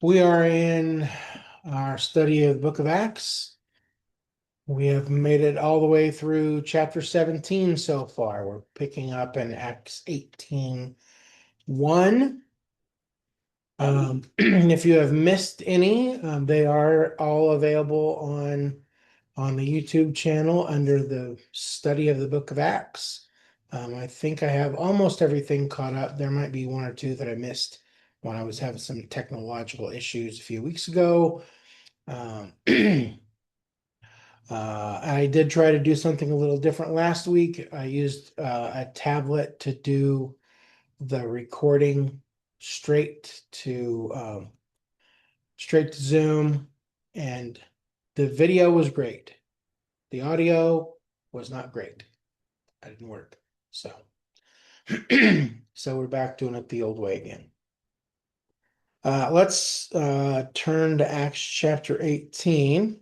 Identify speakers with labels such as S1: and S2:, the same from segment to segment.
S1: We are in our study of the book of Acts. We have made it all the way through chapter 17 so far. We're picking up in Acts 18:1. If you have missed any, they are all available on the YouTube channel under the study of the book of Acts. I think I have almost everything caught up. There might be one or two that I missed when I was having some technological issues a few weeks ago. I did try to do something a little different last week. I used a tablet to do the recording straight to Zoom, and the video was great. The audio was not great. It didn't work. So, so we're back doing it the old way again. Let's turn to Acts chapter 18.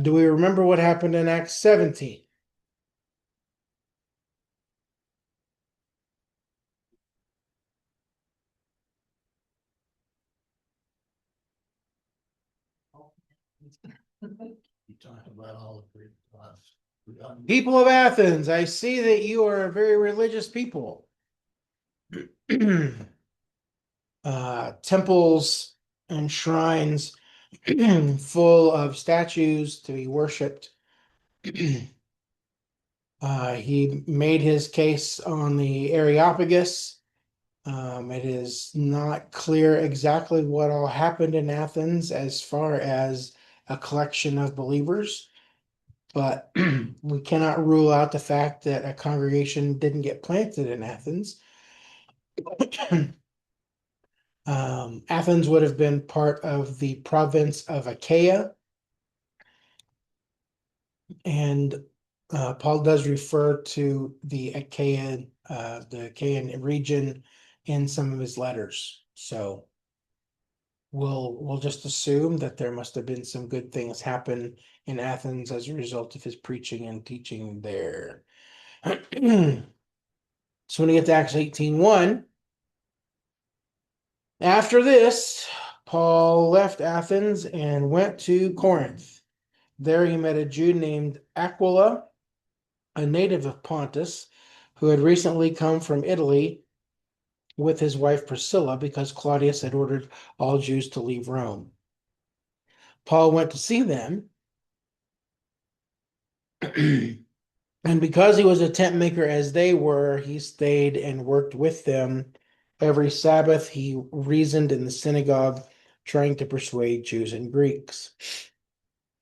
S1: Do we remember what happened in Acts 17? People of Athens, I see that you are a very religious people. Temples and shrines full of statues to be worshipped. He made his case on the Areopagus. It is not clear exactly what all happened in Athens as far as a collection of believers, but we cannot rule out the fact that a congregation didn't get planted in Athens. Athens would have been part of the province of Achaia, and Paul does refer to the Achaean region in some of his letters. So we'll just assume that there must have been some good things happen in Athens as a result of his preaching and teaching there. So when we get to Acts 18:1, after this, Paul left Athens and went to Corinth. There he met a Jew named Aquila, a native of Pontus, who had recently come from Italy with his wife Priscilla because Claudius had ordered all Jews to leave Rome. Paul went to see them, and because he was a tent maker as they were, he stayed and worked with them. Every Sabbath, he reasoned in the synagogue, trying to persuade Jews and Greeks.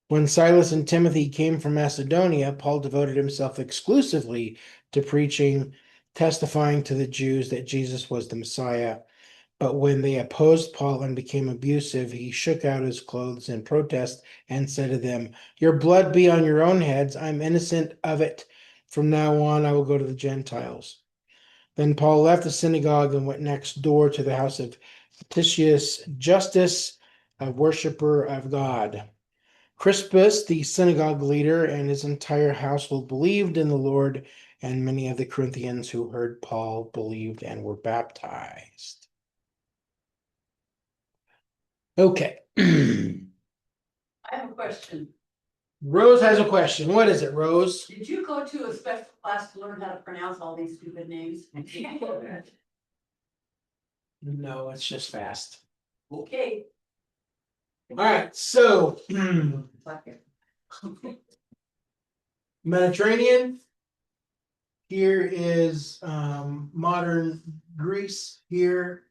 S1: When Silas and Timothy came from Macedonia, Paul devoted himself exclusively to preaching, testifying to the Jews that Jesus was the Messiah. But when they opposed Paul and became abusive, he shook out his clothes in protest and said to them, "Your blood be on your own heads. I'm innocent of it. From now on, I will go to the Gentiles." Then Paul left the synagogue and went next door to the house of Titius Justus, a worshiper of God. Crispus, the synagogue leader, and his entire household believed in the Lord, and many of the Corinthians who heard Paul believed and were baptized. Okay.
S2: I have a question.
S1: Rose has a question. What is it, Rose?
S2: Did you go to a special class to learn how to pronounce all these stupid names?
S1: No, it's just fast.
S2: Okay.
S1: All right, so Mediterranean. Here is modern Greece. Here,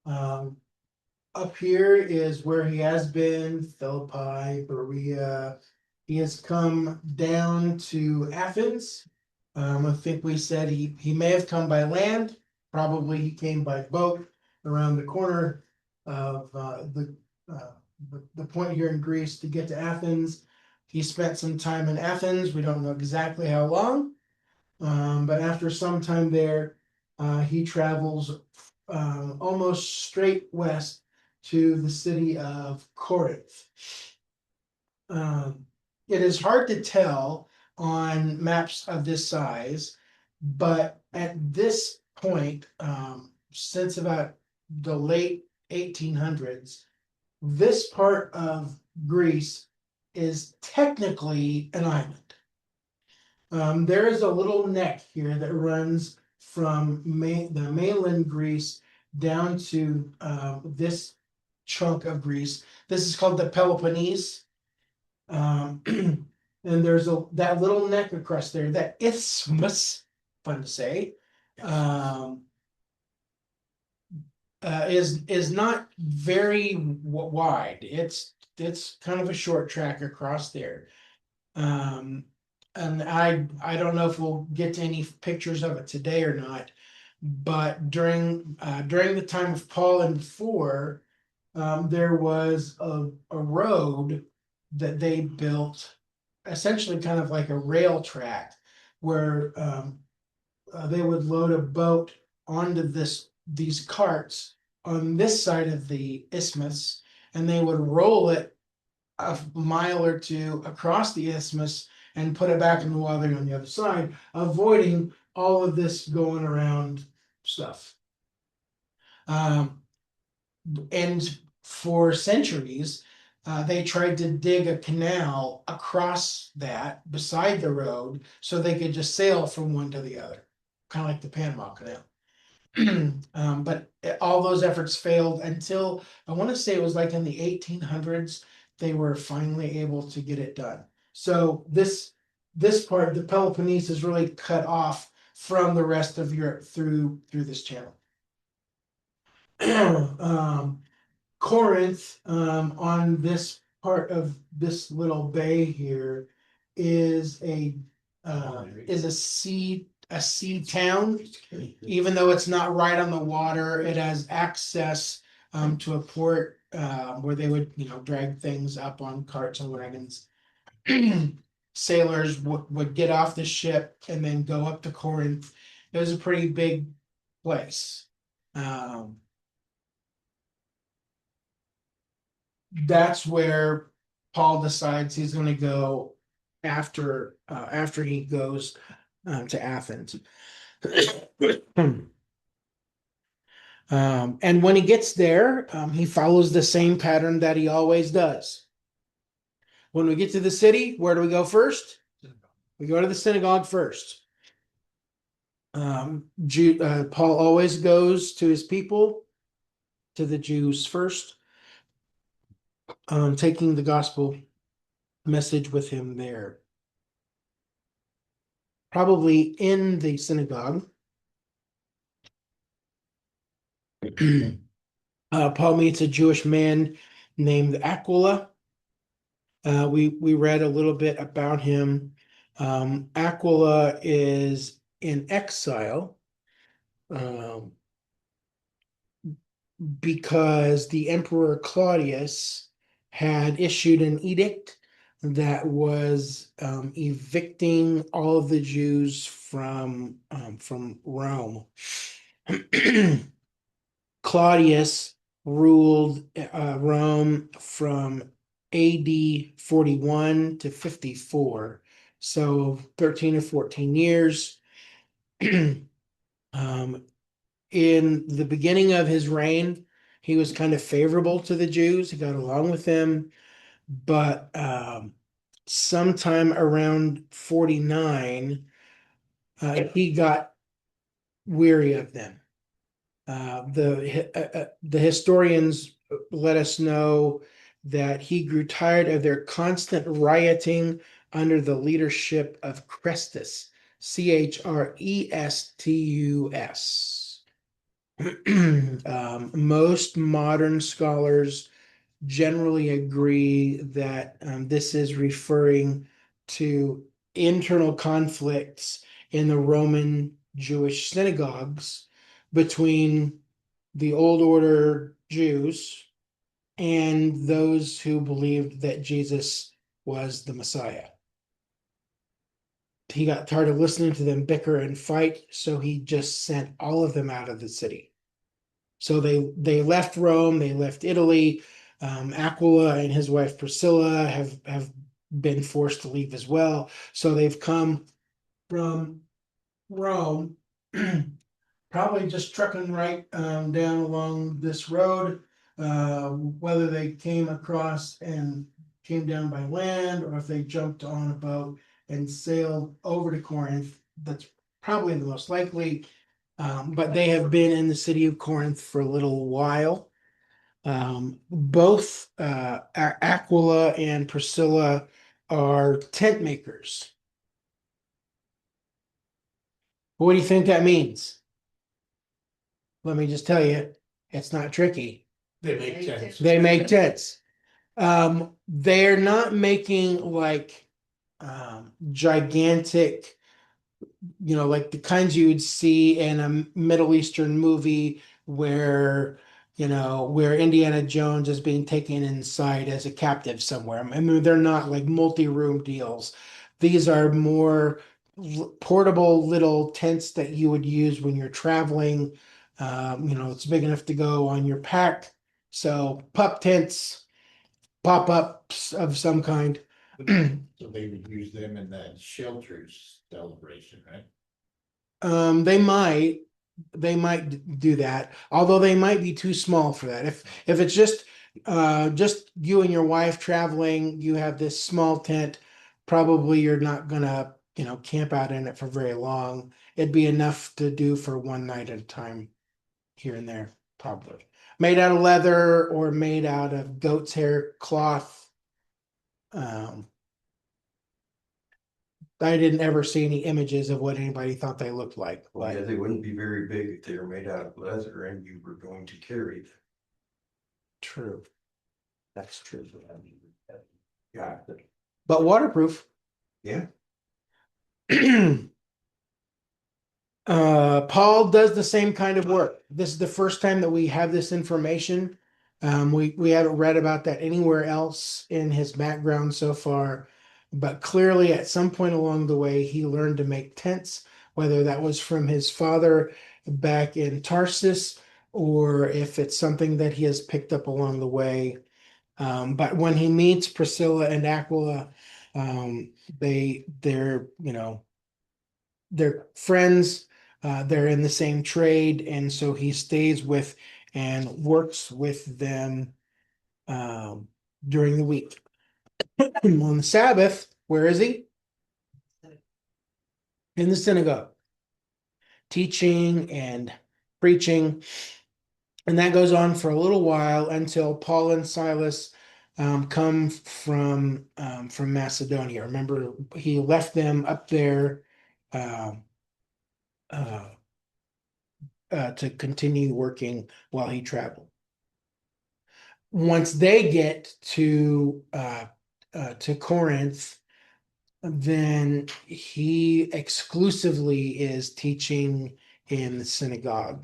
S1: up here is where he has been, Philippi, Berea. He has come down to Athens. I think we said he may have come by land. Probably he came by boat around the corner of the point here in Greece to get to Athens. He spent some time in Athens. We don't know exactly how long, but after some time there, he travels almost straight west to the city of Corinth. It is hard to tell on maps of this size, but at this point, since about the late 1800s, this part of Greece is technically an island. There is a little neck here that runs from the mainland Greece down to this chunk of Greece. This is called the Peloponnese. And there's that little neck across there, that isthmus, fun to say, is not very wide. It's kind of a short track across there. Um, and I don't know if we'll get to any pictures of it today or not, but during the time of Paul and before, there was a road that they built, essentially kind of like a rail track, where they would load a boat onto these carts on this side of the isthmus, and they would roll it a mile or two across the isthmus and put it back in the water on the other side, avoiding all of this going around stuff. And for centuries, they tried to dig a canal across that beside the road so they could just sail from one to the other, kind of like the Panama Canal. But all those efforts failed until I want to say it was like in the 1800s, they were finally able to get it done. So this part, the Peloponnese, is really cut off from the rest of Europe through this channel. Corinth, on this part of this little bay here, is a sea town. Even though it's not right on the water, it has access to a port where they would, drag things up on carts and wagons. Sailors would get off the ship and then go up to Corinth. It was a pretty big place. That's where Paul decides he's going to go after he goes to Athens. And when he gets there, he follows the same pattern that he always does. When we get to the city, where do we go first? We go to the synagogue first. Paul always goes to his people, to the Jews first, taking the gospel message with him there. Probably in the synagogue. Paul meets a Jewish man named Aquila. We read a little bit about him. Aquila is in exile because the Emperor Claudius had issued an edict that was evicting all of the Jews from Rome. Claudius ruled Rome from AD 41 to 54, so 13 or 14 years. In the beginning of his reign, he was kind of favorable to the Jews. He got along with them, but sometime around 49, he got weary of them. The historians let us know that he grew tired of their constant rioting under the leadership of Chrestus, Chrestus. Most modern scholars generally agree that this is referring to internal conflicts in the Roman Jewish synagogues between the old order Jews and those who believed that Jesus was the Messiah. He got tired of listening to them bicker and fight, so he just sent all of them out of the city. So they left Rome, they left Italy. Aquila and his wife Priscilla have been forced to leave as well. So they've come from Rome, probably just trucking right down along this road whether they came across and came down by land, or if they jumped on a boat and sailed over to Corinth. That's probably the most likely. But they have been in the city of Corinth for a little while. Both Aquila and Priscilla are tent makers. What do you think that means? Let me just tell you, it's not tricky.
S3: They make sense.
S1: They make tents. They're not making like gigantic, like the kinds you would see in a Middle Eastern movie where Indiana Jones is being taken inside as a captive somewhere. I mean, they're not like multi-room deals. These are more portable little tents that you would use when you're traveling. It's big enough to go on your pack. So pup tents, pop-ups of some kind.
S3: So they would use them in that shelters celebration, right?
S1: They might do that, although they might be too small for that. If it's just you and your wife traveling, you have this small tent, probably you're not gonna, camp out in it for very long. It'd be enough to do for one night at a time here and there, probably. Made out of leather or made out of goat's hair cloth. Um, I didn't ever see any images of what anybody thought they looked like.
S4: Well, yeah, they wouldn't be very big if they were made out of leather and you were going to carry them.
S1: True. That's true.
S4: Yeah,
S1: But waterproof.
S4: yeah.
S1: Paul does the same kind of work. This is the first time that we have this information. We haven't read about that anywhere else in his background so far, but clearly at some point along the way, he learned to make tents, whether that was from his father back in Tarsus, or if it's something that he has picked up along the way. But when he meets Priscilla and Aquila, they're friends. They're in the same trade, and so he stays with and works with them during the week. On the Sabbath, where is he? In the synagogue, teaching and preaching. And that goes on for a little while until Paul and Silas come from Macedonia. Remember, he left them up there uh, uh, to continue working while he traveled. Once they get to Corinth, then he exclusively is teaching in the synagogue.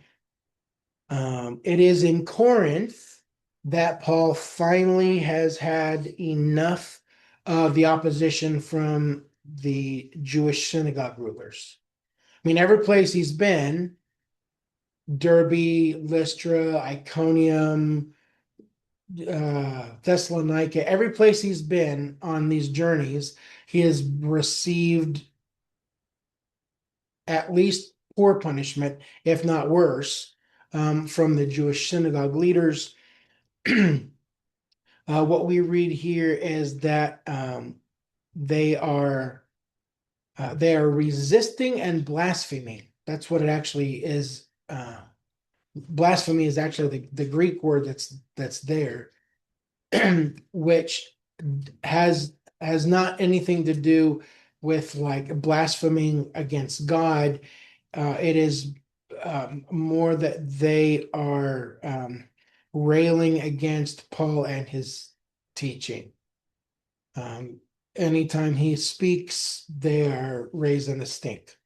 S1: It is in Corinth that Paul finally has had enough of the opposition from the Jewish synagogue rulers. I mean, every place he's been, Derbe, Lystra, Iconium, Thessalonica, every place he's been on these journeys, he has received at least poor punishment, if not worse, from the Jewish synagogue leaders. What we read here is that they are resisting and blaspheming. That's what it actually is. Blasphemy is actually the Greek word that's there, which has not anything to do with like blaspheming against God. It is more that they are railing against Paul and his teaching. Anytime he speaks, they are raising a stink.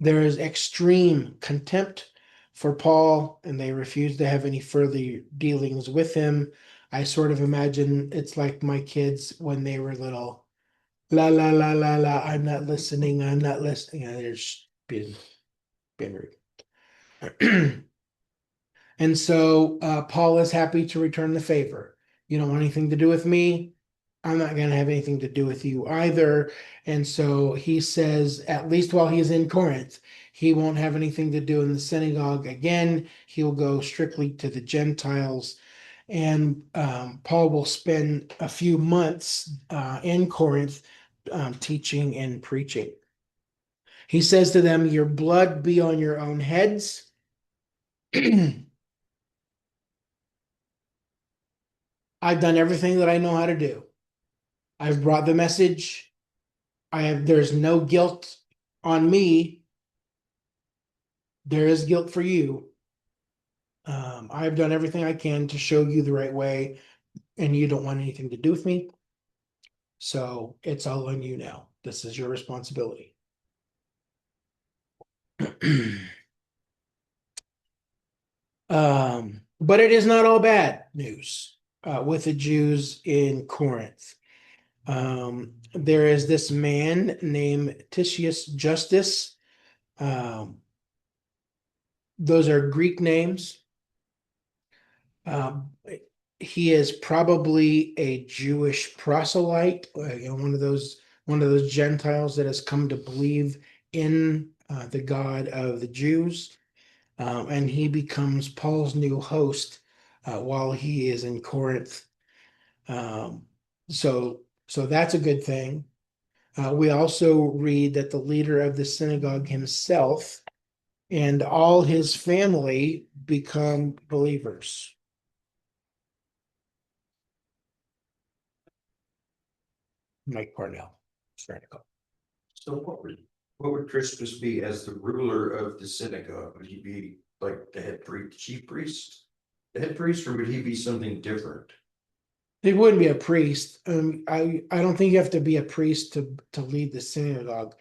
S1: There is extreme contempt for Paul, and they refuse to have any further dealings with him. I sort of imagine it's like my kids when they were little. La la la la la. I'm not listening. I'm not listening. And they're just being rude. And so Paul is happy to return the favor. You don't want anything to do with me. I'm not going to have anything to do with you either. And so he says, at least while he's in Corinth, he won't have anything to do in the synagogue again. He'll go strictly to the Gentiles. And Paul will spend a few months in Corinth teaching and preaching. He says to them, your blood be on your own heads. I've done everything that I know how to do. I've brought the message. There's no guilt on me. There is guilt for you. I've done everything I can to show you the right way, and you don't want anything to do with me. So it's all on you now. This is your responsibility. But it is not all bad news with the Jews in Corinth. There is this man named Titius Justus. Those are Greek names. He is probably a Jewish proselyte, one of those Gentiles that has come to believe in the God of the Jews, and he becomes Paul's new host while he is in Corinth. So that's a good thing. We also read that the leader of the synagogue himself and all his family become believers. Mike Parnell.
S4: So what would Crispus be as the ruler of the synagogue? Would he be like the head priest, chief priest? The head priest, or would he be something different?
S1: He wouldn't be a priest. I don't think you have to be a priest to lead the synagogue.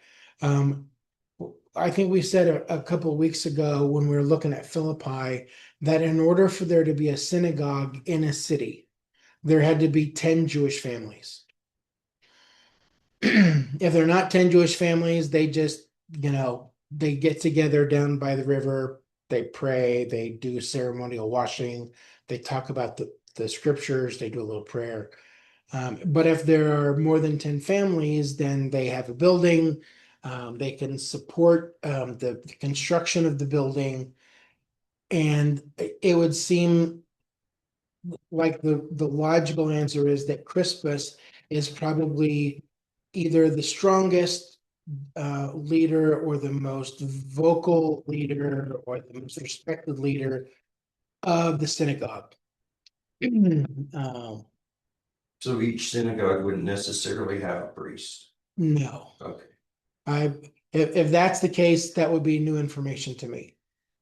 S1: I think we said a couple of weeks ago when we were looking at Philippi that in order for there to be a synagogue in a city, there had to be 10 Jewish families. If they're not 10 Jewish families, they just, they get together down by the river, they pray, they do ceremonial washing, they talk about the scriptures, they do a little prayer. But if there are more than 10 families, then they have a building. They can support the construction of the building. And it would seem like the logical answer is that Crispus is probably either the strongest leader or the most vocal leader or the most respected leader of the synagogue.
S4: So each synagogue wouldn't necessarily have a priest.
S1: No,
S4: Okay.
S1: if that's the case, that would be new information to me.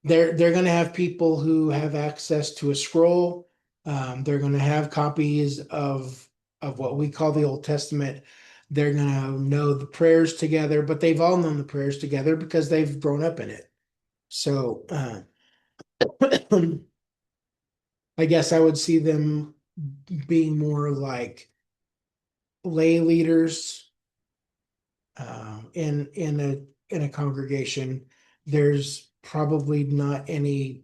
S1: They're going to have people who have access to a scroll. They're going to have copies of what we call the Old Testament. They're going to know the prayers together, but they've all known the prayers together because they've grown up in it. So I guess I would see them being more like lay leaders in a congregation. There's probably not any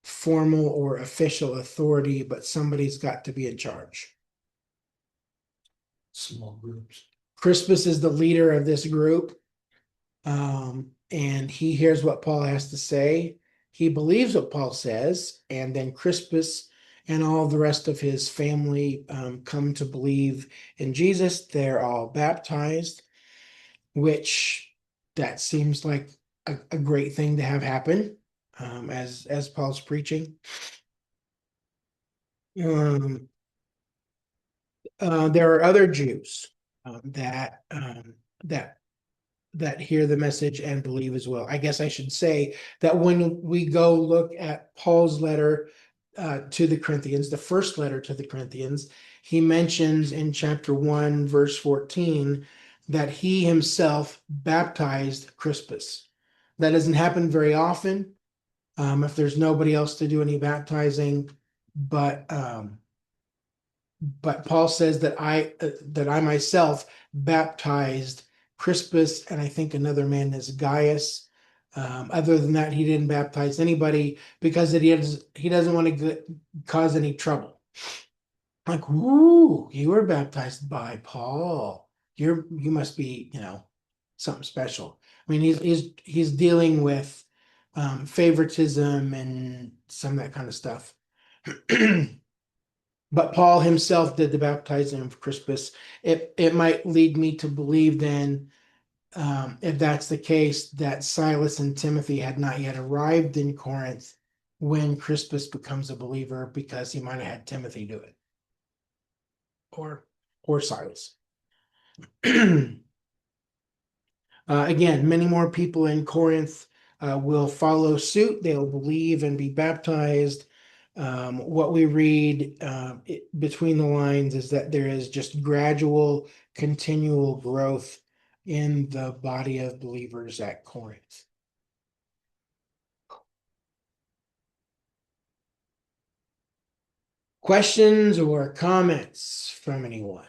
S1: formal or official authority, but somebody's got to be in charge.
S3: Small groups.
S1: Crispus is the leader of this group, and he hears what Paul has to say. He believes what Paul says, and then Crispus and all the rest of his family come to believe in Jesus. They're all baptized, which that seems like a great thing to have happen as Paul's preaching. There are other Jews that hear the message and believe as well. I guess I should say that when we go look at Paul's letter to the Corinthians, the first letter to the Corinthians, he mentions in chapter 1, verse 14, that he himself baptized Crispus. That doesn't happen very often if there's nobody else to do any baptizing, but Paul says that I myself baptized Crispus, and I think another man is Gaius. Other than that, he didn't baptize anybody because he doesn't want to cause any trouble. Like, whoo, you were baptized by Paul. You must be, something special. I mean, he's dealing with favoritism and some of that kind of stuff. But Paul himself did the baptizing of Crispus. It might lead me to believe then, if that's the case, that Silas and Timothy had not yet arrived in Corinth when Crispus becomes a believer, because he might have had Timothy do it, or Silas. Again, many more people in Corinth will follow suit. They'll believe and be baptized. What we read between the lines is that there is just gradual, continual growth in the body of believers at Corinth. Questions or comments from anyone?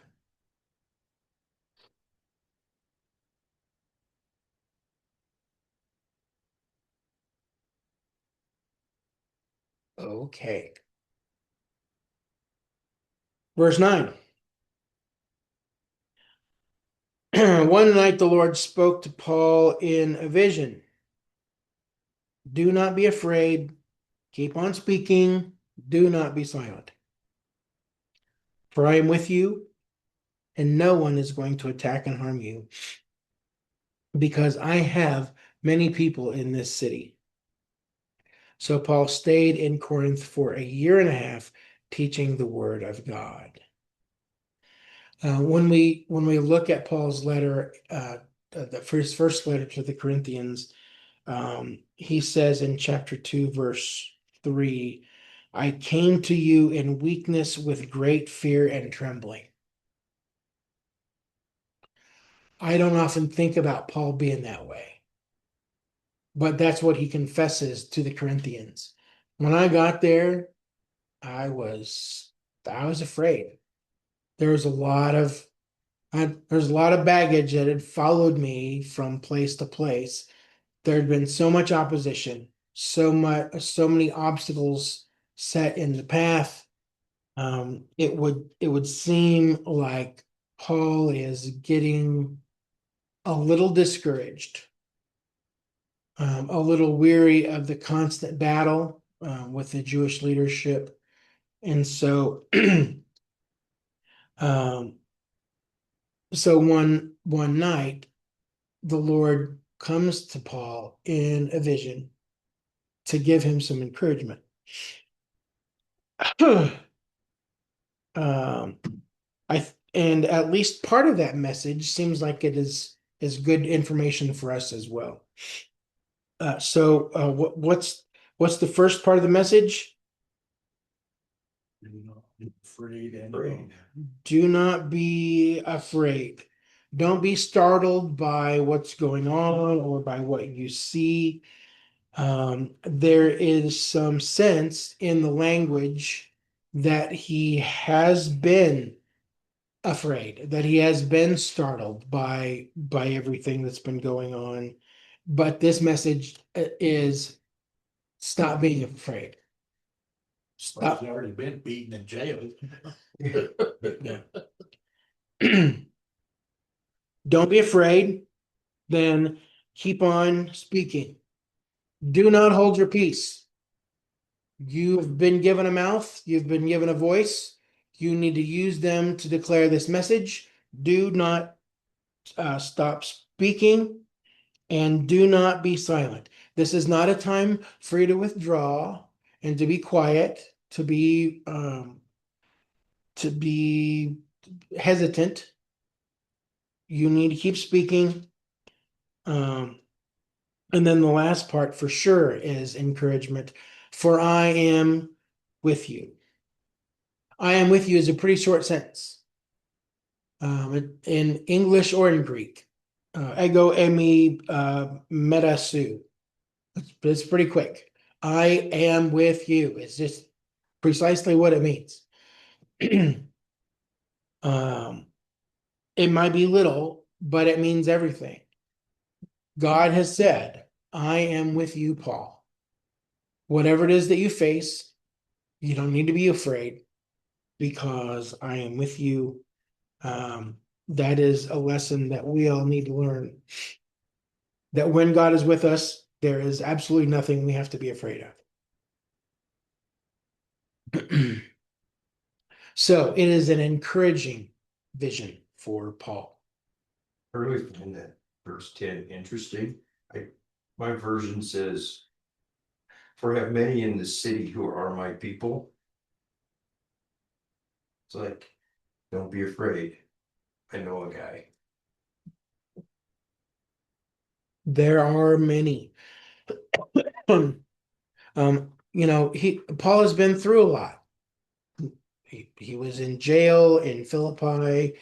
S1: Okay. Verse 9. One night the Lord spoke to Paul in a vision. Do not be afraid. Keep on speaking. Do not be silent. For I am with you, and no one is going to attack and harm you, because I have many people in this city. So Paul stayed in Corinth for a year and a half, teaching the word of God. When we look at Paul's letter, the first letter to the Corinthians, he says in chapter 2, verse 3, I came to you in weakness with great fear and trembling. I don't often think about Paul being that way, but that's what he confesses to the Corinthians. When I got there, I was afraid. There was a lot of there's a lot of baggage that had followed me from place to place. There had been so much opposition, so many obstacles set in the path. It would seem like Paul is getting a little discouraged, a little weary of the constant battle with the Jewish leadership. And so, um, so one night, the Lord comes to Paul in a vision to give him some encouragement. um, and at least part of that message seems like it is good information for us as well. What's the first part of the message? Do not be afraid. Don't be startled by what's going on or by what you see. There is some sense in the language that he has been afraid, that he has been startled by everything that's been going on. But this message is stop being afraid.
S3: Well,
S1: Stop.
S3: he's already been beaten in jail.
S1: Yeah. Don't be afraid, then keep on speaking. Do not hold your peace. You've been given a mouth, you've been given a voice. You need to use them to declare this message. Do not stop speaking, and do not be silent. This is not a time for you to withdraw and to be quiet, to be hesitant. You need to keep speaking. And then the last part for sure is encouragement. For I am with you. I am with you is a pretty short sentence. In English or in Greek. Ego emi metasu. It's pretty quick. I am with you. It's just precisely what it means. It might be little, but it means everything. God has said, I am with you, Paul. Whatever it is that you face, you don't need to be afraid. because I am with you. That is a lesson that we all need to learn. That when God is with us, there is absolutely nothing we have to be afraid of. So it is an encouraging vision for Paul.
S4: I really find that verse 10 interesting. My version says, "For I have many in the city who are my people." It's like, don't be afraid. I know a guy.
S1: There are many. Paul has been through a lot. He was in jail in Philippi.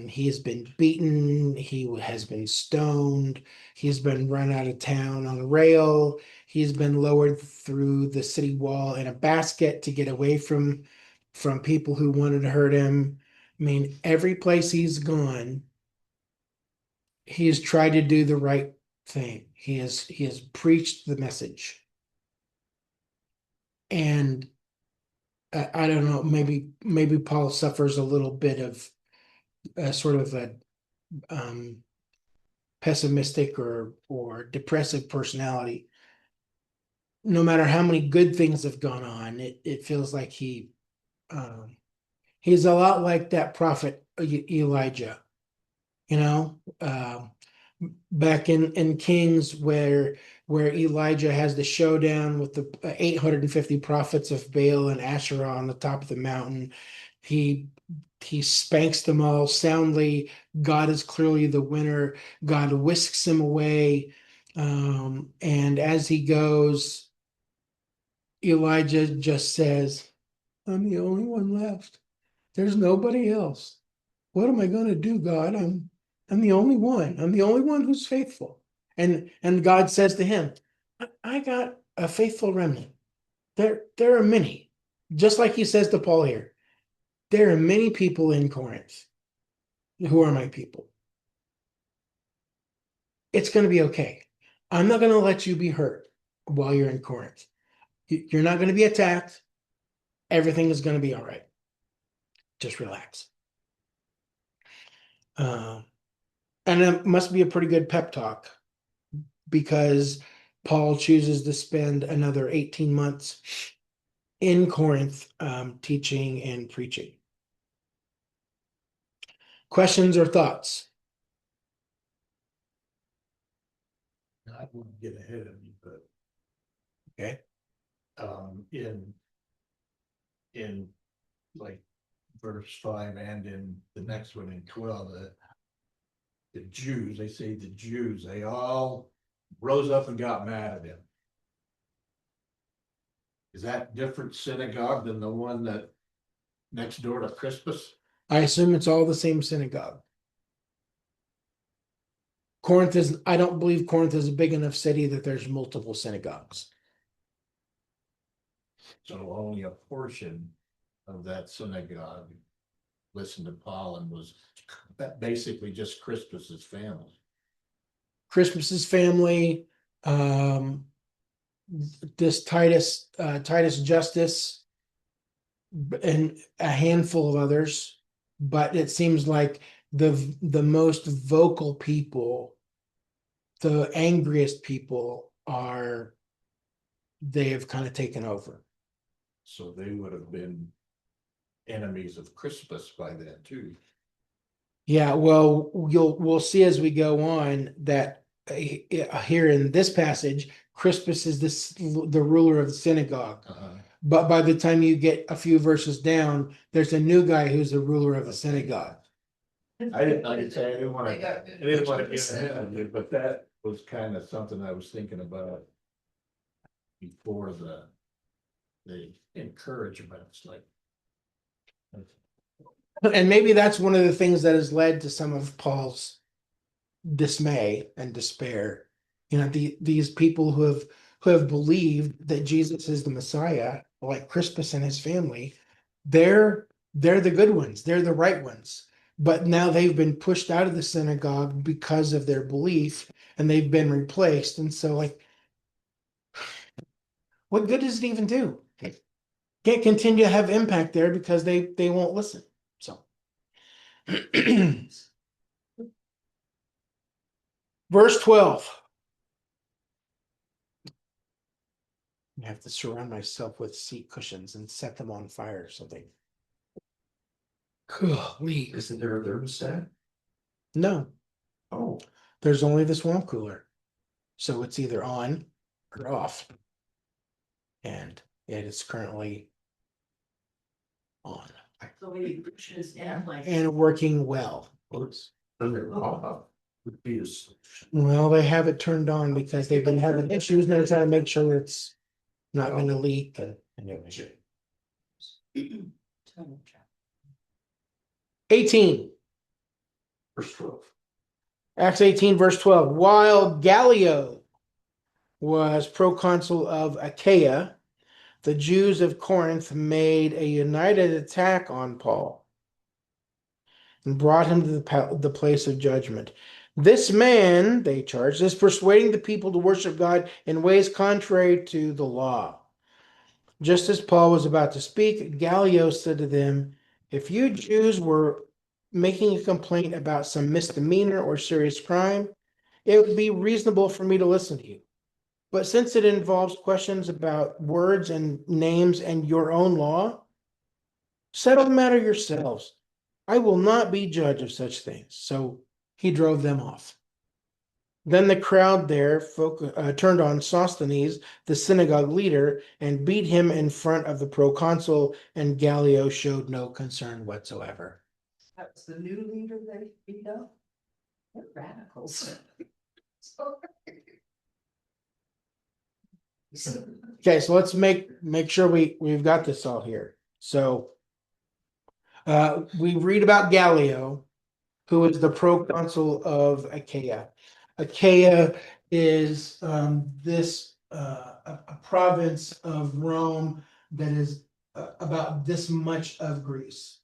S1: He's been beaten. He has been stoned. He's been run out of town on a rail. He's been lowered through the city wall in a basket to get away from people who wanted to hurt him. I mean, every place he's gone, he has tried to do the right thing. He has preached the message. And I don't know, maybe Paul suffers a little bit of sort of a um, pessimistic or depressive personality. No matter how many good things have gone on, it feels like um, he's a lot like that prophet Elijah, you know, back in Kings where Elijah has the showdown with the 850 prophets of Baal and Asherah on the top of the mountain. He he spanks them all soundly. God is clearly the winner. God whisks him away. And as he goes, Elijah just says, I'm the only one left. There's nobody else. What am I going to do, God? I'm the only one. I'm the only one who's faithful. And God says to him, I got a faithful remnant. There are many. Just like he says to Paul here, there are many people in Corinth who are my people. It's going to be okay. I'm not going to let you be hurt while you're in Corinth. You're not going to be attacked. Everything is going to be all right. Just relax. And it must be a pretty good pep talk because Paul chooses to spend another 18 months in Corinth teaching and preaching. Questions or thoughts?
S3: I wouldn't get ahead of you, but
S1: Okay.
S3: In like verse 5 and in the next one in 12, the Jews, they all rose up and got mad at him. Is that different synagogue than the one that next door to Crispus?
S1: I assume it's all the same synagogue. I don't believe Corinth is a big enough city that there's multiple synagogues.
S3: So only a portion of that synagogue listened to Paul and was basically just Crispus's family.
S1: Crispus's family, this Titus Justus, and a handful of others, but it seems like the most vocal people, the angriest people they have kind of taken over.
S3: So they would have been enemies of Crispus by then too.
S1: Yeah, well, we'll see as we go on that here in this passage, Crispus is the ruler of the synagogue. But by the time you get a few verses down, there's a new guy who's the ruler of the synagogue.
S3: I didn't want to get ahead of you, but that was kind of something I was thinking about before the encouragements, like.
S1: And maybe that's one of the things that has led to some of Paul's dismay and despair. These people who have believed that Jesus is the Messiah, like Crispus and his family, they're the good ones, they're the right ones. But now they've been pushed out of the synagogue because of their belief, and they've been replaced. And so, like, what good does it even do? can't continue to have impact there because they won't listen. So verse 12. I have to surround myself with seat cushions and set them on fire so they golly.
S4: Isn't there a thermostat?
S1: No,
S4: Oh,
S1: there's only the swamp cooler. So it's either on or off. And it is currently on
S2: So we need cushions and like.
S1: and working well.
S4: let's, under off would be a solution.
S1: Well, they have it turned on because they've been having issues and they're trying to make sure it's not gonna leak and anyway. 18.
S4: Verse 12.
S1: Acts 18, verse 12. While Gallio was proconsul of Achaia, the Jews of Corinth made a united attack on Paul and brought him to the place of judgment. This man, they charged, is persuading the people to worship God in ways contrary to the law. Just as Paul was about to speak, Gallio said to them, if you Jews were making a complaint about some misdemeanor or serious crime, it would be reasonable for me to listen to you. But since it involves questions about words and names and your own law, settle the matter yourselves. I will not be judge of such things. So he drove them off. Then the crowd there turned on Sosthenes, the synagogue leader, and beat him in front of the proconsul, and Gallio showed no concern whatsoever.
S2: That was the new leader they beat up. They're radicals.
S1: Okay, so let's make sure we've got this all here. So we read about Gallio, who is the proconsul of Achaia. Achaia is this a province of Rome that is about this much of Greece.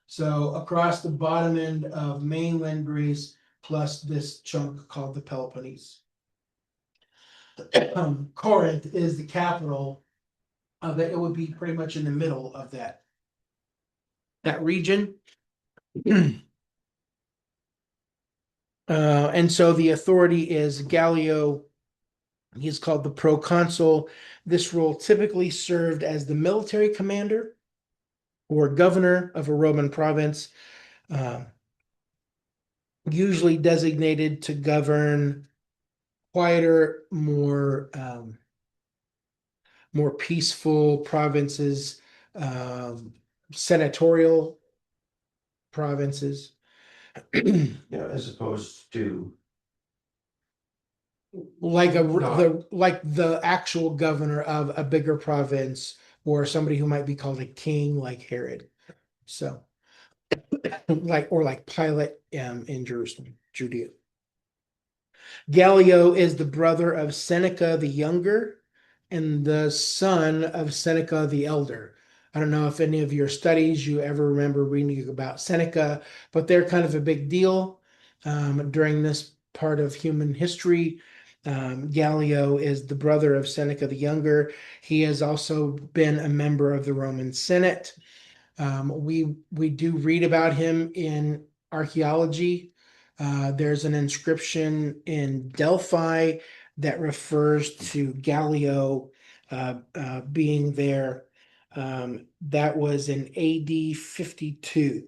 S1: So across the bottom end of mainland Greece, plus this chunk called the Peloponnese. Corinth is the capital of it. It would be pretty much in the middle of that region. And so the authority is Gallio. He's called the proconsul. This role typically served as the military commander or governor of a Roman province, usually designated to govern quieter, more peaceful provinces, senatorial provinces.
S4: Yeah, as opposed to.
S1: Like the actual governor of a bigger province or somebody who might be called a king like Herod. So like Pilate in Jerusalem, Judea. Gallio is the brother of Seneca the younger and the son of Seneca the elder. I don't know if any of your studies you ever remember reading about Seneca, but they're kind of a big deal during this part of human history. Gallio is the brother of Seneca the younger. He has also been a member of the Roman Senate. We do read about him in archaeology. There's an inscription in Delphi that refers to Gallio being there. That was in AD 52.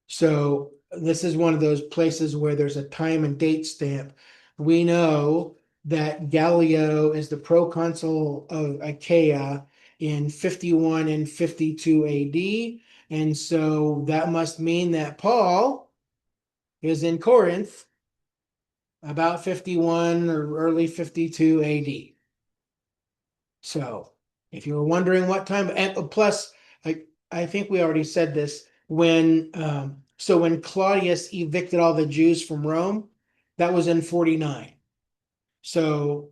S1: So this is one of those places where there's a time and date stamp. We know that Gallio is the proconsul of Achaia in 51 and 52 AD. And so that must mean that Paul is in Corinth about 51 or early 52 AD. So if you were wondering what time, and plus, I think we already said this, when Claudius evicted all the Jews from Rome, that was in 49. So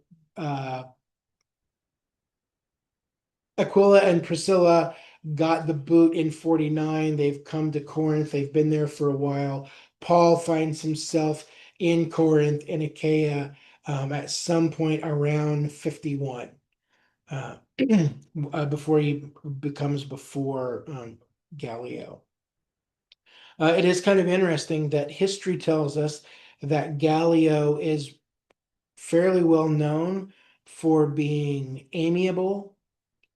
S1: Aquila and Priscilla got the boot in 49. They've come to Corinth. They've been there for a while. Paul finds himself in Corinth, in Achaia, at some point around 51. uh, before he becomes before Gallio. It is kind of interesting that history tells us that Gallio is fairly well known for being amiable,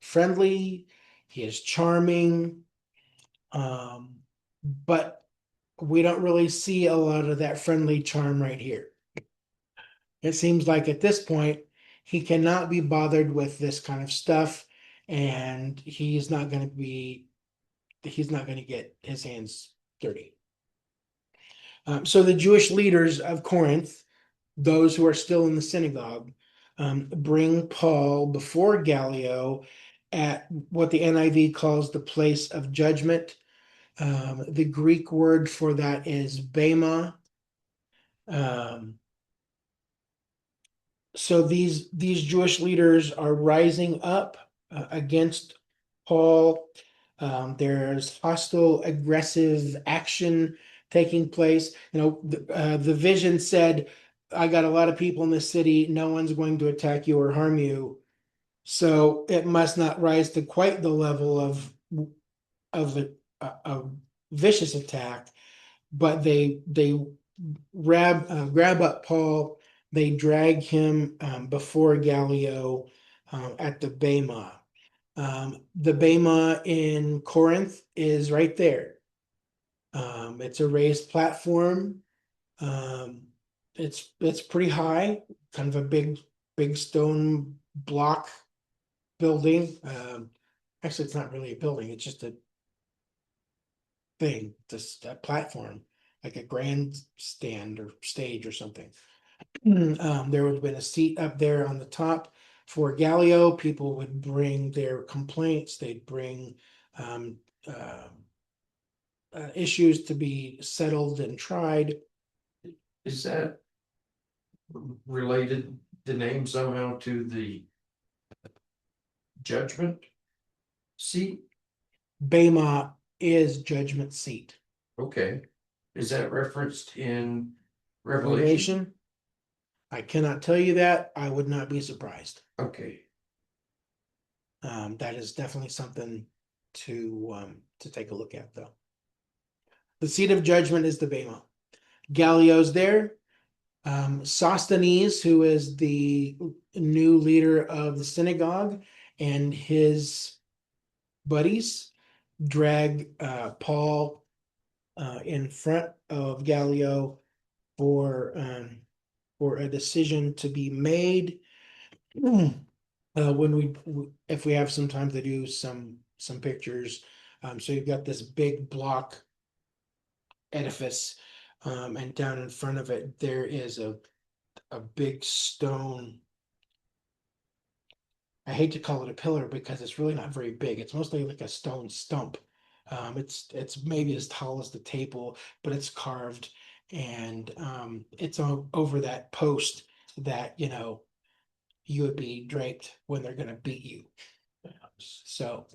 S1: friendly, he is charming, but we don't really see a lot of that friendly charm right here. It seems like at this point, he cannot be bothered with this kind of stuff, and he's not going to get his hands dirty. So the Jewish leaders of Corinth, those who are still in the synagogue, bring Paul before Gallio at what the NIV calls the place of judgment. The Greek word for that is bema. So these Jewish leaders are rising up against Paul. There's hostile, aggressive action taking place. The vision said, "I got a lot of people in the city. No one's going to attack you or harm you." So it must not rise to quite the level of a vicious attack, but they grab up Paul. They drag him before Gallio at the Bema. The Bema in Corinth is right there. It's a raised platform. Um, it's pretty high, kind of a big stone block building. Actually, it's not really a building; it's just a thing, just a platform, like a grandstand or stage or something. There would have been a seat up there on the top for Gallio. People would bring their complaints. They'd bring um, uh, issues to be settled and tried.
S4: Is that related, the name somehow to the judgment seat?
S1: Bema is judgment seat.
S4: Okay, is that referenced in Revelation?
S1: Revelation. I cannot tell you that. I would not be surprised.
S4: Okay,
S1: That is definitely something to take a look at, though. The seat of judgment is the Bema. Gallio's there. Sosthenes, who is the new leader of the synagogue, and his buddies drag Paul in front of Gallio for a decision to be made. If we have some time to do some pictures. So you've got this big block edifice, and down in front of it there is a big stone. I hate to call it a pillar because it's really not very big. It's mostly like a stone stump. It's maybe as tall as the table, but it's carved, and it's over that post that you would be draped when they're going to beat you. So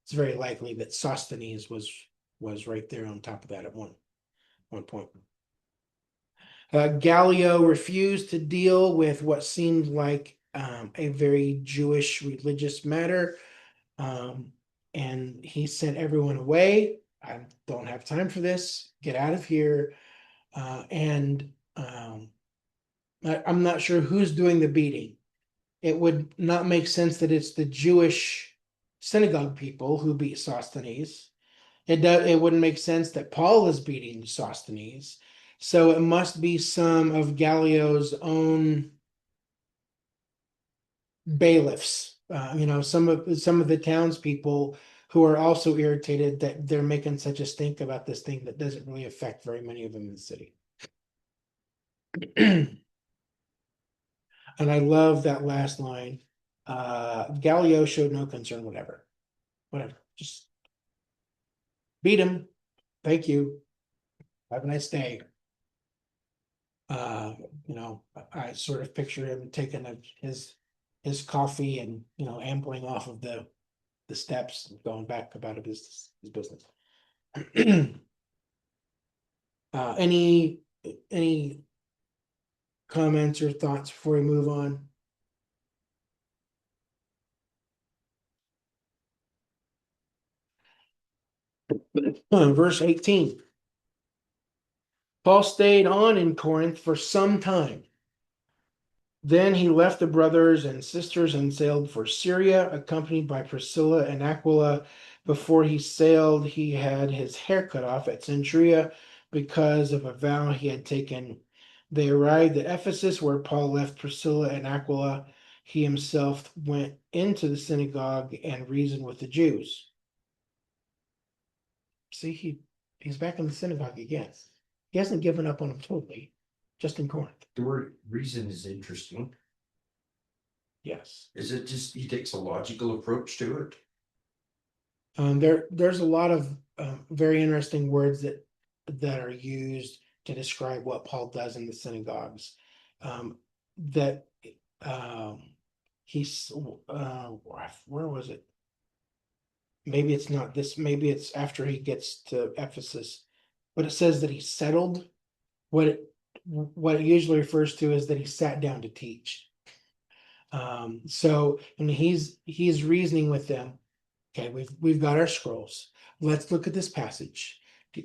S1: it's very likely that Sosthenes was right there on top of that at one point. Gallio refused to deal with what seemed like a very Jewish religious matter, and he sent everyone away. I don't have time for this. Get out of here. And I'm not sure who's doing the beating. It would not make sense that it's the Jewish synagogue people who beat Sosthenes. It wouldn't make sense that Paul is beating Sosthenes. So it must be some of Gallio's own bailiffs. Some of the townspeople who are also irritated that they're making such a stink about this thing that doesn't really affect very many of them in the city. And I love that last line. Gallio showed no concern, whatever. Just beat him. Thank you. Have a nice day. Uh, I sort of picture him taking his coffee and ambling off of the steps and going back about his business. Any comments or thoughts before we move on? Verse 18. Paul stayed on in Corinth for some time. Then he left the brothers and sisters and sailed for Syria, accompanied by Priscilla and Aquila. Before he sailed, he had his hair cut off at Centuria because of a vow he had taken. They arrived at Ephesus, where Paul left Priscilla and Aquila. He himself went into the synagogue and reasoned with the Jews. See, he's back in the synagogue again. He hasn't given up on them totally, just in Corinth.
S4: The word reason is interesting.
S1: Yes.
S4: Is it just he takes a logical approach to it?
S1: There's a lot of very interesting words that are used to describe what Paul does in the synagogues. That he's where was it? Maybe it's not this. Maybe it's after he gets to Ephesus, but it says that he settled. What it usually refers to is that he sat down to teach. So and he's reasoning with them. Okay, we've got our scrolls. Let's look at this passage.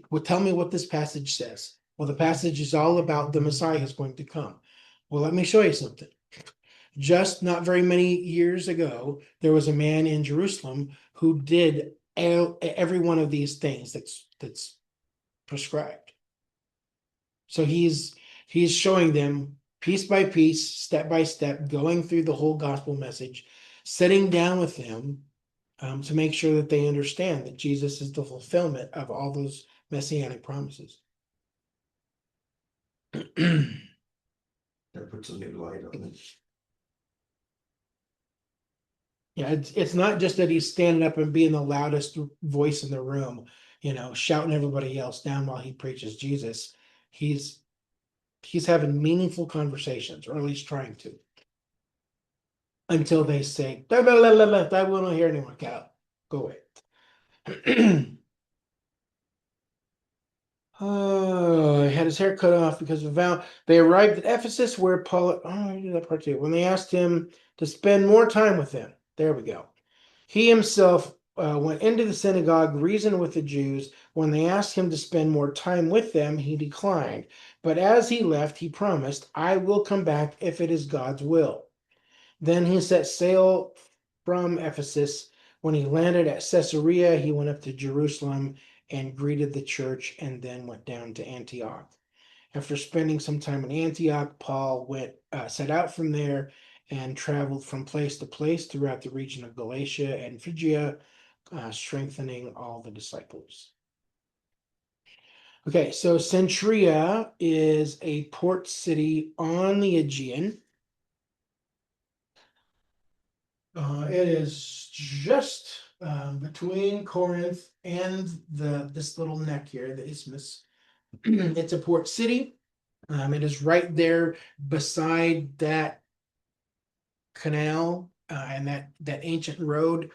S1: Well, tell me what this passage says. Well, the passage is all about the Messiah is going to come. Well, let me show you something. Just not very many years ago, there was a man in Jerusalem who did every one of these things that's prescribed. So he's showing them piece by piece, step by step, going through the whole gospel message, sitting down with them to make sure that they understand that Jesus is the fulfillment of all those messianic promises.
S4: That puts a new light on it.
S1: Yeah, it's not just that he's standing up and being the loudest voice in the room, shouting everybody else down while he preaches Jesus. He's having meaningful conversations, or at least trying to, until they say, "Blah, blah, blah, blah, blah, I will not hear anyone. Get out. Go away." Oh, he had his hair cut off because of a vow. They arrived at Ephesus, where Paul. Oh, I did that part too. When they asked him to spend more time with them, there we go. He himself went into the synagogue, reasoned with the Jews. When they asked him to spend more time with them, he declined. But as he left, he promised, "I will come back if it is God's will." Then he set sail from Ephesus. When he landed at Caesarea, he went up to Jerusalem and greeted the church, and then went down to Antioch. After spending some time in Antioch, Paul set out from there and traveled from place to place throughout the region of Galatia and Phrygia, strengthening all the disciples. Okay, so Centuria is a port city on the Aegean. It is just between Corinth and this little neck here, the isthmus. It's a port city. It is right there beside that canal and that ancient road.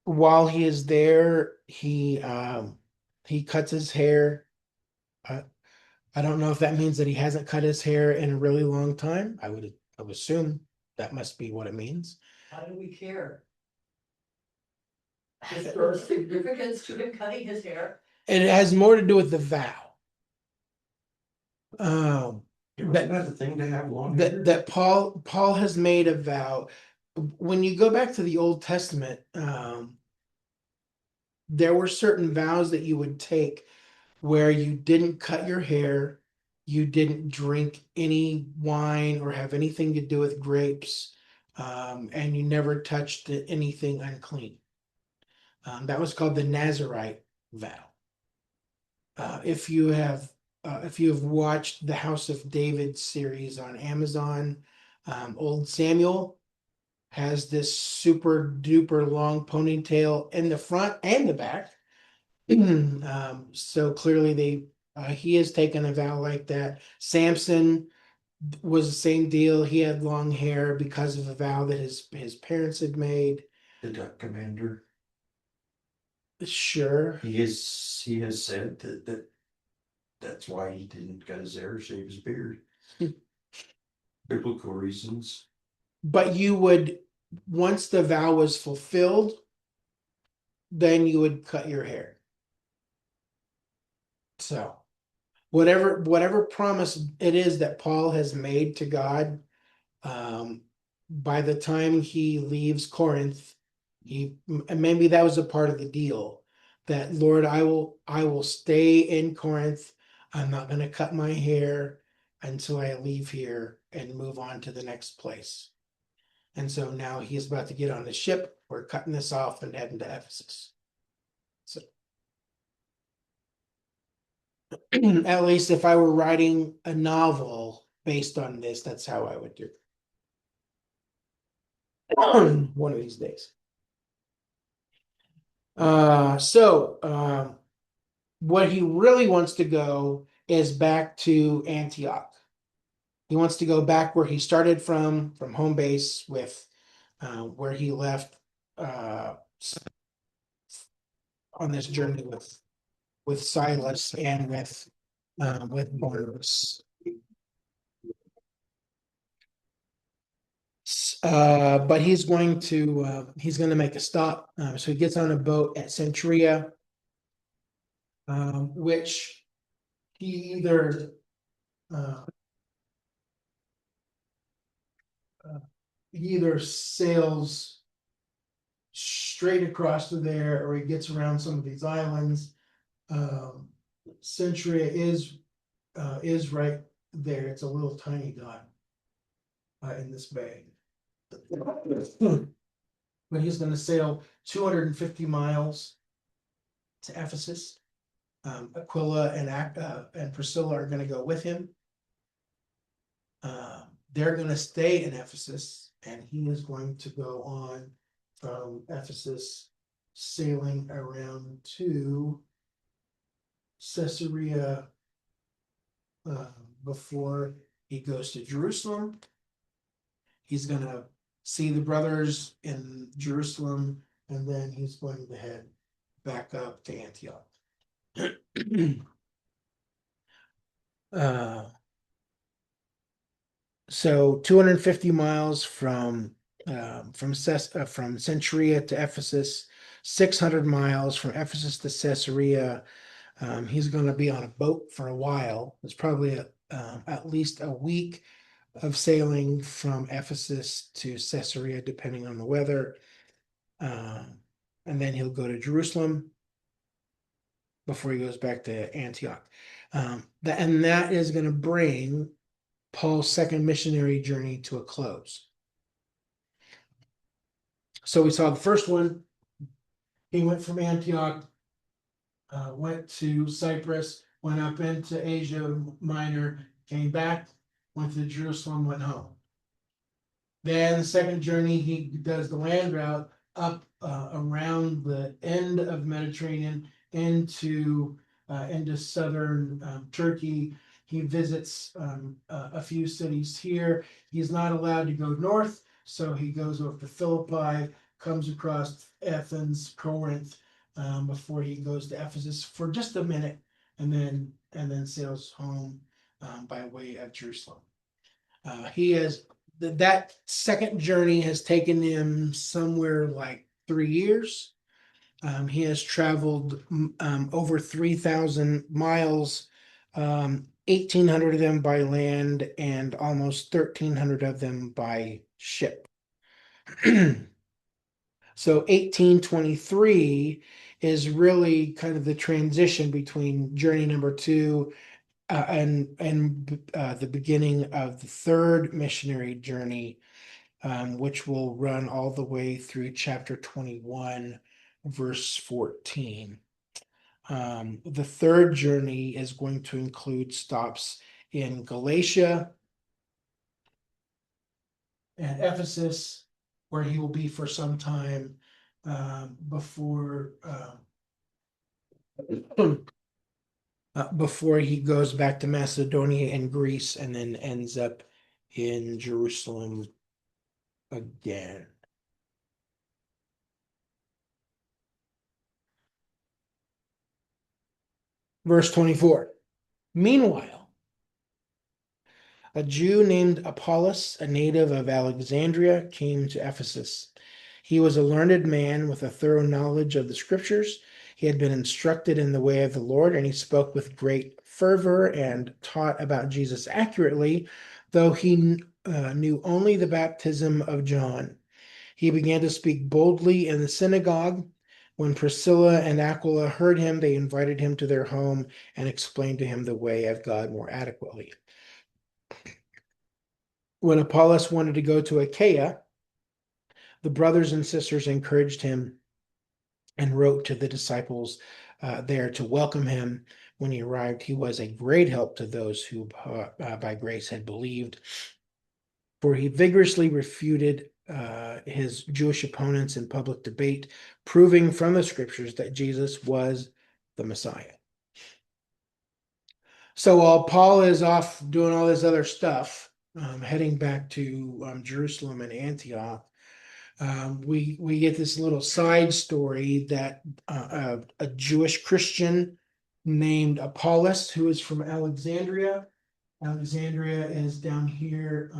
S1: While he is there, he cuts his hair. I don't know if that means that he hasn't cut his hair in a really long time. I would assume that must be what it means.
S2: How do we care? Is there significance to him cutting his hair?
S1: And it has more to do with the vow.
S4: Isn't that a thing to have long hair?
S1: That Paul has made a vow. When you go back to the Old Testament, there were certain vows that you would take where you didn't cut your hair, you didn't drink any wine or have anything to do with grapes, and you never touched anything unclean. That was called the Nazirite vow. If you have watched the House of David series on Amazon, Old Samuel has this super duper long ponytail in the front and the back. So clearly he has taken a vow like that. Samson was the same deal. He had long hair because of a vow that his parents had made.
S4: The duck commander.
S1: Sure.
S4: He has said that's why he didn't cut his hair, shave his beard. Biblical reasons.
S1: But you would once the vow was fulfilled, then you would cut your hair. So whatever promise it is that Paul has made to God, by the time he leaves Corinth, and maybe that was a part of the deal, that Lord, I will stay in Corinth. I'm not going to cut my hair until I leave here and move on to the next place. And so now he's about to get on the ship. We're cutting this off and heading to Ephesus. So at least if I were writing a novel based on this, that's how I would do it. One of these days. What he really wants to go is back to Antioch. He wants to go back where he started from home base with where he left on this journey with Silas and with Barnabas. But he's going to make a stop. So he gets on a boat at Centuria, which he either uh, sails straight across to there, or he gets around some of these islands. Centuria is right there. It's a little tiny dot in this bay. But he's going to sail 250 miles to Ephesus. Aquila and Priscilla are going to go with him. They're going to stay in Ephesus, and he is going to go on from Ephesus, sailing around to Caesarea before he goes to Jerusalem. He's going to see the brothers in Jerusalem, and then he's going to head back up to Antioch. So 250 miles from Centuria to Ephesus, 600 miles from Ephesus to Caesarea. He's going to be on a boat for a while. It's probably at least a week of sailing from Ephesus to Caesarea, depending on the weather. And then he'll go to Jerusalem before he goes back to Antioch. And that is going to bring Paul's second missionary journey to a close. So we saw the first one. He went from Antioch, went to Cyprus, went up into Asia Minor, came back, went to Jerusalem, went home. Then the second journey, he does the land route up around the end of Mediterranean into southern Turkey. He visits a few cities here. He's not allowed to go north, so he goes over to Philippi, comes across Athens, Corinth, before he goes to Ephesus for just a minute, and then sails home by way of Jerusalem. He has that second journey has taken him somewhere like 3 years. He has traveled over 3,000 miles, 1,800 of them by land and almost 1,300 of them by ship. So 1823 is really kind of the transition between journey number 2 and the beginning of the third missionary journey, which will run all the way through chapter 21, verse 14. The third journey is going to include stops in Galatia and Ephesus, where he will be for some time before he goes back to Macedonia and Greece, and then ends up in Jerusalem again. Verse 24. Meanwhile, A Jew named Apollos, a native of Alexandria, came to Ephesus. He was a learned man with a thorough knowledge of the scriptures. He had been instructed in the way of the Lord, and he spoke with great fervor and taught about Jesus accurately, though he knew only the baptism of John. He began to speak boldly in the synagogue. When Priscilla and Aquila heard him, they invited him to their home and explained to him the way of God more adequately. When Apollos wanted to go to Achaia, the brothers and sisters encouraged him and wrote to the disciples there to welcome him. When he arrived, he was a great help to those who by grace had believed, for he vigorously refuted his Jewish opponents in public debate, proving from the scriptures that Jesus was the Messiah. So while Paul is off doing all this other stuff, heading back to Jerusalem and Antioch, we get this little side story that a Jewish Christian named Apollos, who is from Alexandria. Alexandria is down here.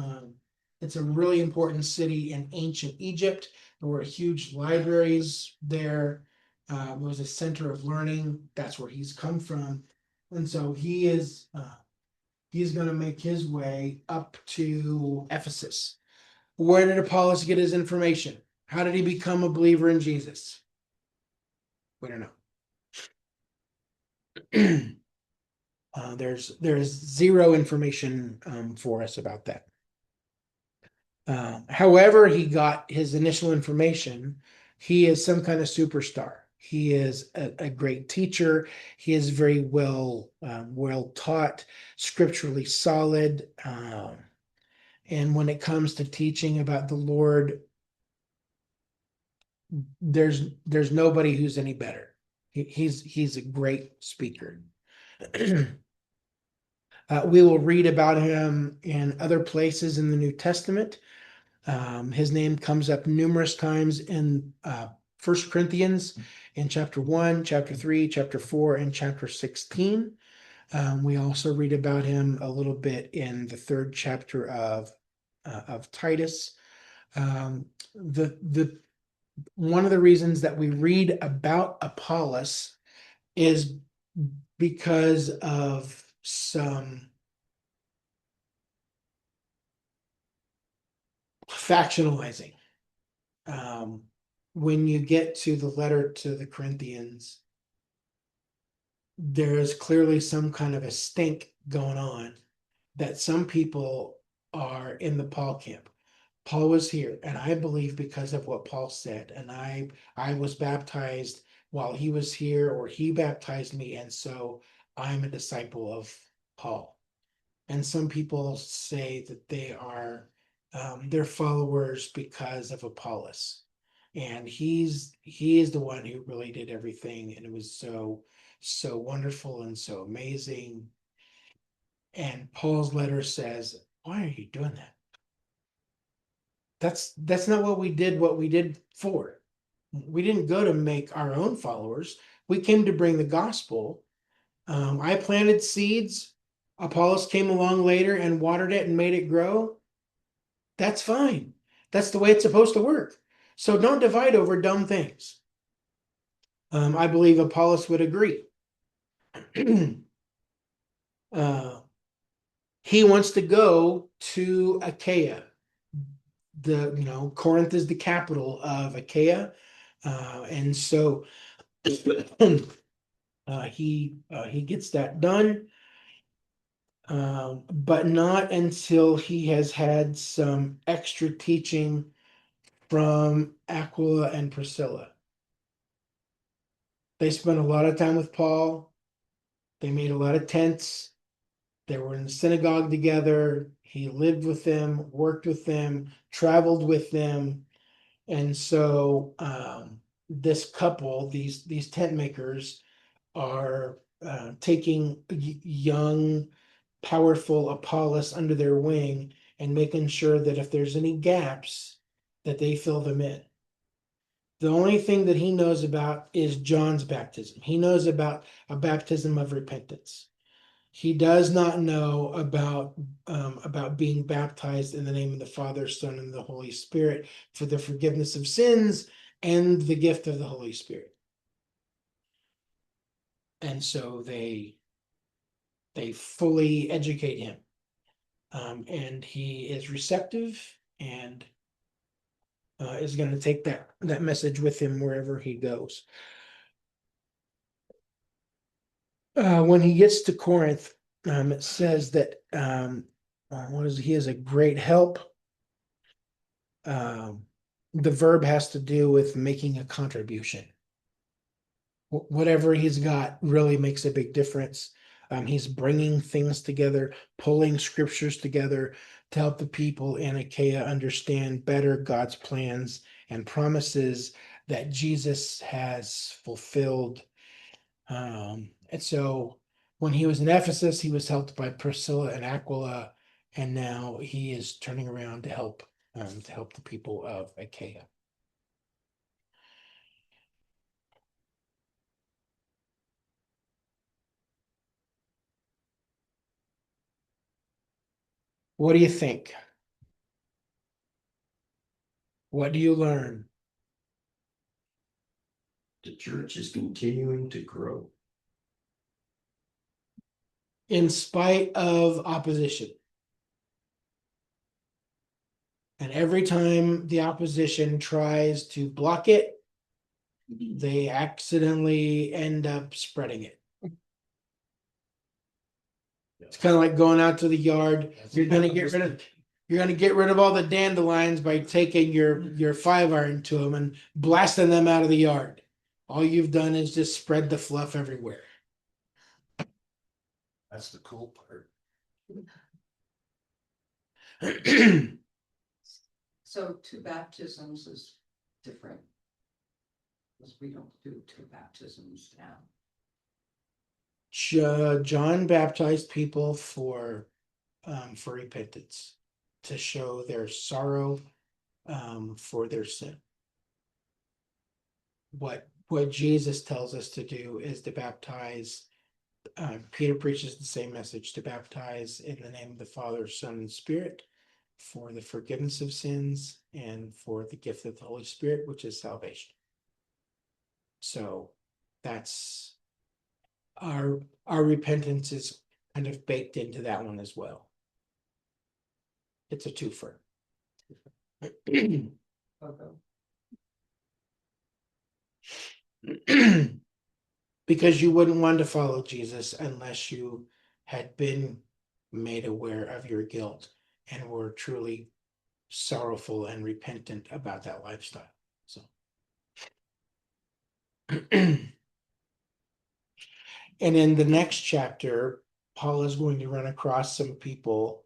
S1: It's a really important city in ancient Egypt. There were huge libraries there. It was a center of learning. That's where he's come from, and so he's going to make his way up to Ephesus. Where did Apollos get his information? How did he become a believer in Jesus? We don't know. There's zero information for us about that. However, he got his initial information. He is some kind of superstar. He is a great teacher. He is very well taught, scripturally solid. And when it comes to teaching about the Lord, there's nobody who's any better. He's a great speaker. We will read about him in other places in the New Testament. His name comes up numerous times in 1 Corinthians in chapter 1, chapter 3, chapter 4, and chapter 16. We also read about him a little bit in the 3rd chapter of Titus. One of the reasons that we read about Apollos is because of some factionalizing. When you get to the letter to the Corinthians, there is clearly some kind of a stink going on that some people are in the Paul camp. Paul was here, and I believe because of what Paul said, and I was baptized while he was here, or he baptized me, and so I'm a disciple of Paul. And some people say that they are their followers because of Apollos, and he is the one who really did everything, and it was so wonderful and so amazing. And Paul's letter says, "Why are you doing that? That's not what we did for. We didn't go to make our own followers. We came to bring the gospel. I planted seeds. Apollos came along later and watered it and made it grow. That's fine. That's the way it's supposed to work. So don't divide over dumb things." I believe Apollos would agree. He wants to go to Achaia. Corinth is the capital of Achaia, and so he gets that done, but not until he has had some extra teaching from Aquila and Priscilla. They spent a lot of time with Paul. They made a lot of tents. They were in the synagogue together. He lived with them, worked with them, traveled with them. And so this couple, these tent makers, are taking young, powerful Apollos under their wing and making sure that if there's any gaps, that they fill them in. The only thing that he knows about is John's baptism. He knows about a baptism of repentance. He does not know about being baptized in the name of the Father, Son, and the Holy Spirit for the forgiveness of sins and the gift of the Holy Spirit. And so they fully educate him. And he is receptive and is going to take that message with him wherever he goes. When he gets to Corinth, it says that he is a great help. The verb has to do with making a contribution. Whatever he's got really makes a big difference. He's bringing things together, pulling scriptures together to help the people in Achaia understand better God's plans and promises that Jesus has fulfilled. And so when he was in Ephesus, he was helped by Priscilla and Aquila, and now he is turning around to help the people of Achaia. What do you think? What do you learn?
S4: The church is continuing to grow.
S1: In spite of opposition. And every time the opposition tries to block it, they accidentally end up spreading it. It's kind of like going out to the yard. You're gonna get rid of all the dandelions by taking your 5-iron to them and blasting them out of the yard. All you've done is just spread the fluff everywhere.
S3: That's the cool part.
S2: So 2 baptisms is different. Because we don't do 2 baptisms now.
S1: John baptized people for repentance, to show their sorrow for their sin. What Jesus tells us to do is to baptize. Peter preaches the same message, to baptize in the name of the Father, Son, and Spirit for the forgiveness of sins and for the gift of the Holy Spirit, which is salvation. So that's our repentance is kind of baked into that one as well. It's a twofer. Because you wouldn't want to follow Jesus unless you had been made aware of your guilt and were truly sorrowful and repentant about that lifestyle. So and in the next chapter, Paul is going to run across some people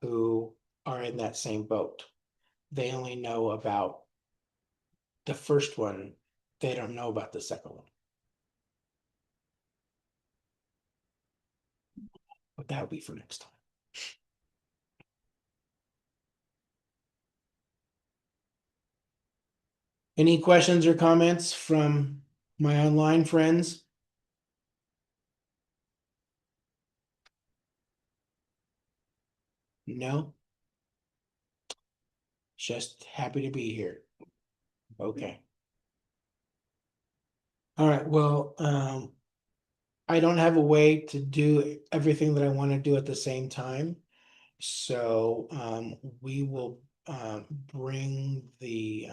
S1: who are in that same boat. They only know about the first one. They don't know about the second one. But that'll be for next time. Any questions or comments from my online friends? No? Just happy to be here. Okay. All right, well, I don't have a way to do everything that I want to do at the same time. So we will bring the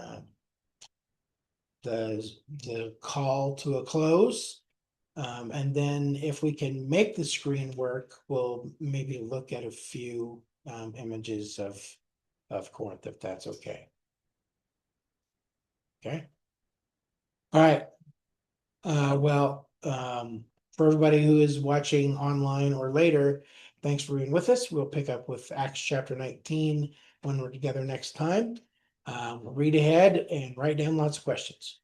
S1: call to a close. And then if we can make the screen work, we'll maybe look at a few images of Corinth, if that's okay. Okay. All right. For everybody who is watching online or later, thanks for being with us. We'll pick up with Acts chapter 19 when we're together next time. Read ahead and write down lots of questions.